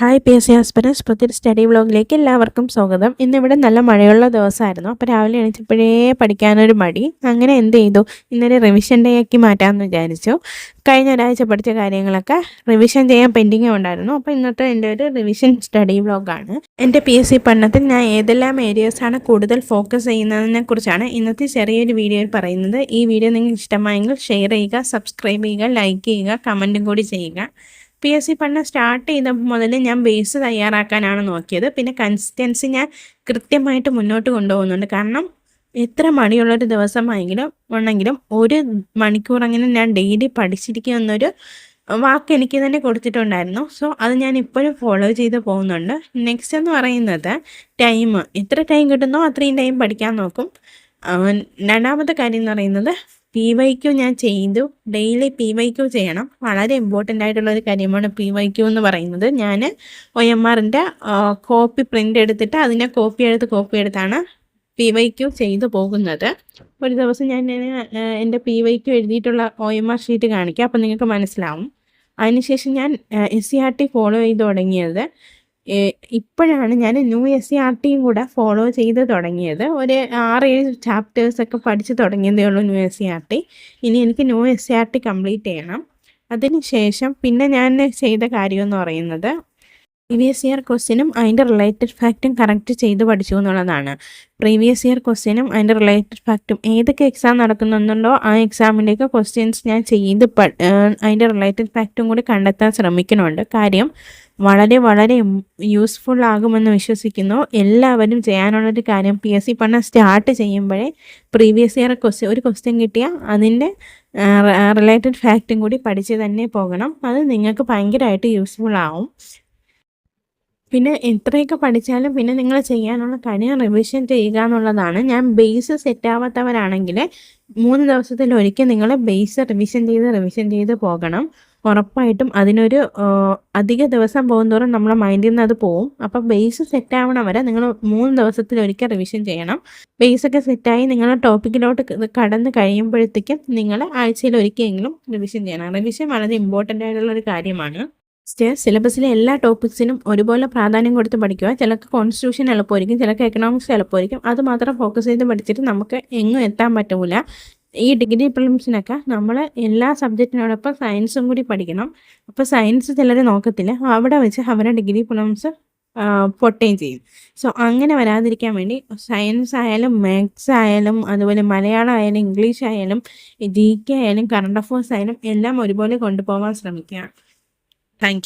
Hi P S C aspirants പുതിയൊരു study വ്ലോഗിലേക്ക് എല്ലാവർക്കും സ്വാഗതം. ഇന്നിവിടെ നല്ല മഴയുള്ള ദിവസമായിരുന്നു. അപ്പോൾ രാവിലെ എണീച്ചപ്പോഴേ പഠിക്കാനൊരു മടി. അങ്ങനെ എന്ത് ചെയ്തു, ഇന്നലെ റിവിഷൻ ഡേ ആക്കി മാറ്റാമെന്ന് വിചാരിച്ചു. കഴിഞ്ഞ ഒരാഴ്ച പഠിച്ച കാര്യങ്ങളൊക്കെ റിവിഷൻ ചെയ്യാൻ പെൻഡിങ് ഉണ്ടായിരുന്നു. അപ്പോൾ ഇന്നത്തെ എൻ്റെ ഒരു റിവിഷൻ സ്റ്റഡി വ്ലോഗാണ്. എൻ്റെ പി എസ് സി പഠനത്തിൽ ഞാൻ ഏതെല്ലാം ഏരിയാസാണ് കൂടുതൽ ഫോക്കസ് ചെയ്യുന്നതിനെ കുറിച്ചാണ് ഇന്നത്തെ ചെറിയൊരു വീഡിയോയിൽ പറയുന്നത്. ഈ വീഡിയോ നിങ്ങൾക്ക് ഇഷ്ടമായെങ്കിൽ ഷെയർ ചെയ്യുക, സബ്സ്ക്രൈബ് ചെയ്യുക, ലൈക്ക് ചെയ്യുക, കമൻറ്റും കൂടി ചെയ്യുക. പി എസ് സി പഠനം സ്റ്റാർട്ട് ചെയ്തപ്പോൾ മുതൽ ഞാൻ ബേസ് തയ്യാറാക്കാനാണ് നോക്കിയത്. പിന്നെ കൺസിസ്റ്റൻസി ഞാൻ കൃത്യമായിട്ട് മുന്നോട്ട് കൊണ്ടുപോകുന്നുണ്ട്. കാരണം എത്ര മണിയുള്ളൊരു ദിവസമായെങ്കിലും ഉണ്ടെങ്കിലും 1 മണിക്കൂറെങ്കിലും ഞാൻ ഡെയിലി പഠിച്ചിരിക്കുമെന്നൊരു വാക്ക് എനിക്ക് തന്നെ കൊടുത്തിട്ടുണ്ടായിരുന്നു. സോ അത് ഞാൻ ഇപ്പോഴും ഫോളോ ചെയ്ത് പോകുന്നുണ്ട്. നെക്സ്റ്റ് എന്ന് പറയുന്നത് ടൈം. എത്ര ടൈം കിട്ടുന്നോ അത്രയും ടൈം പഠിക്കാൻ നോക്കും. രണ്ടാമത്തെ കാര്യം എന്ന് പറയുന്നത് PYQ ഞാൻ ചെയ്തു. ഡെയിലി PYQ ചെയ്യണം. വളരെ ഇമ്പോർട്ടൻ്റ് ആയിട്ടുള്ളൊരു കാര്യമാണ് PYQ എന്ന് പറയുന്നത്. ഞാൻ OMRൻ്റെ കോപ്പി പ്രിൻ്റ് എടുത്തിട്ട് അതിനെ കോപ്പി എടുത്താണ് PYQ ചെയ്തു പോകുന്നത്. ഒരു ദിവസം ഞാൻ എൻ്റെ PYQ എഴുതിയിട്ടുള്ള OMR ഷീറ്റ് കാണിക്കാം, അപ്പോൾ നിങ്ങൾക്ക് മനസ്സിലാവും. അതിനുശേഷം ഞാൻ SCERT ഫോളോ ചെയ്ത് തുടങ്ങിയത്. ഇപ്പോഴാണ് ഞാൻ ന്യൂ SCERTയും കൂടെ ഫോളോ ചെയ്ത് തുടങ്ങിയത്. ഒരു 6-7 ചാപ്റ്റേഴ്സൊക്കെ പഠിച്ച് തുടങ്ങിയതേ ഉള്ളൂ ന്യൂ SCERT. ഇനി എനിക്ക് ന്യൂ SCERT കംപ്ലീറ്റ് ചെയ്യണം. അതിന് ശേഷം പിന്നെ ഞാൻ ചെയ്ത കാര്യമെന്ന് പറയുന്നത് പ്രീവിയസ് ഇയർ ക്വസ്റ്റ്യനും അതിൻ്റെ റിലേറ്റഡ് ഫാക്റ്റും കറക്റ്റ് ചെയ്ത് പഠിച്ചു എന്നുള്ളതാണ്. പ്രീവിയസ് ഇയർ ക്വസ്റ്റ്യനും അതിൻ്റെ റിലേറ്റഡ് ഫാക്റ്റും ഏതൊക്കെ എക്സാം നടക്കുന്നുണ്ടോ ആ എക്സാമിൻ്റെയൊക്കെ ക്വസ്റ്റ്യൻസ് ഞാൻ ചെയ്ത് അതിൻ്റെ റിലേറ്റഡ് ഫാക്റ്റും കൂടി കണ്ടെത്താൻ ശ്രമിക്കുന്നുണ്ട്. കാര്യം വളരെ യൂസ്ഫുൾ ആകുമെന്ന് വിശ്വസിക്കുന്നു. എല്ലാവരും ചെയ്യാനുള്ളൊരു കാര്യം PSC പഠനം സ്റ്റാർട്ട് ചെയ്യുമ്പോഴേ പ്രീവിയസ് ഇയർ ഒരു ക്വസ്റ്റ്യൻ കിട്ടിയാൽ അതിൻ്റെ റിലേറ്റഡ് ഫാക്റ്റും കൂടി പഠിച്ച് തന്നെ പോകണം. അത് നിങ്ങൾക്ക് ഭയങ്കരമായിട്ട് യൂസ്ഫുൾ ആവും. പിന്നെ എത്രയൊക്കെ പഠിച്ചാലും പിന്നെ നിങ്ങൾ ചെയ്യാനുള്ള കാര്യം റിവിഷൻ ചെയ്യുക എന്നുള്ളതാണ്. ഞാൻ ബേസ് സെറ്റാവാത്തവരാണെങ്കിൽ 3 ദിവസത്തിലൊരിക്കൽ നിങ്ങൾ ബേസ് റിവിഷൻ ചെയ്ത് പോകണം. ഉറപ്പായിട്ടും അതിനൊരു അധിക ദിവസം പോകുന്തോറും നമ്മളെ മൈൻഡിൽ നിന്ന് അത് പോവും. അപ്പോൾ ബേസ് സെറ്റാവണം വരെ നിങ്ങൾ 3 ദിവസത്തിലൊരിക്കൽ റിവിഷൻ ചെയ്യണം. ബേസൊക്കെ സെറ്റായി നിങ്ങൾ ടോപ്പിക്കിലോട്ട് കടന്ന് കഴിയുമ്പോഴത്തേക്കും നിങ്ങൾ ആഴ്ചയിൽ ഒരിക്കലെങ്കിലും റിവിഷൻ ചെയ്യണം. റിവിഷൻ വളരെ ഇമ്പോർട്ടൻ്റ് ആയിട്ടുള്ളൊരു കാര്യമാണ്. സിലബസിലെ എല്ലാ ടോപ്പിക്സിനും ഒരുപോലെ പ്രാധാന്യം കൊടുത്ത് പഠിക്കുക. ചിലർക്ക് കോൺസ്റ്റിറ്റ്യൂഷൻ എളുപ്പമായിരിക്കും, ചിലർക്ക് എക്കണോമിക്സ് എളുപ്പമായിരിക്കും. അത് മാത്രം ഫോക്കസ് ചെയ്ത് പഠിച്ചിട്ട് നമുക്ക് എങ്ങും എത്താൻ പറ്റില്ല. ഈ ഡിഗ്രി പ്രിലിംസിനൊക്കെ നമ്മൾ എല്ലാ സബ്ജക്റ്റിനോടൊപ്പം സയൻസും കൂടി പഠിക്കണം. അപ്പോൾ സയൻസ് ചിലർ നോക്കത്തില്ല, അവിടെ വെച്ച് അവരുടെ ഡിഗ്രി പ്രിലിംസ് പൊട്ടുകയും ചെയ്യും. സോ അങ്ങനെ വരാതിരിക്കാൻ വേണ്ടി സയൻസ് ആയാലും മാത്സ് ആയാലും അതുപോലെ മലയാളം ആയാലും ഇംഗ്ലീഷ് ആയാലും GK ആയാലും കറണ്ട് അഫയേഴ്സ് ആയാലും എല്ലാം ഒരുപോലെ കൊണ്ടുപോകാൻ ശ്രമിക്കുക. Thank you.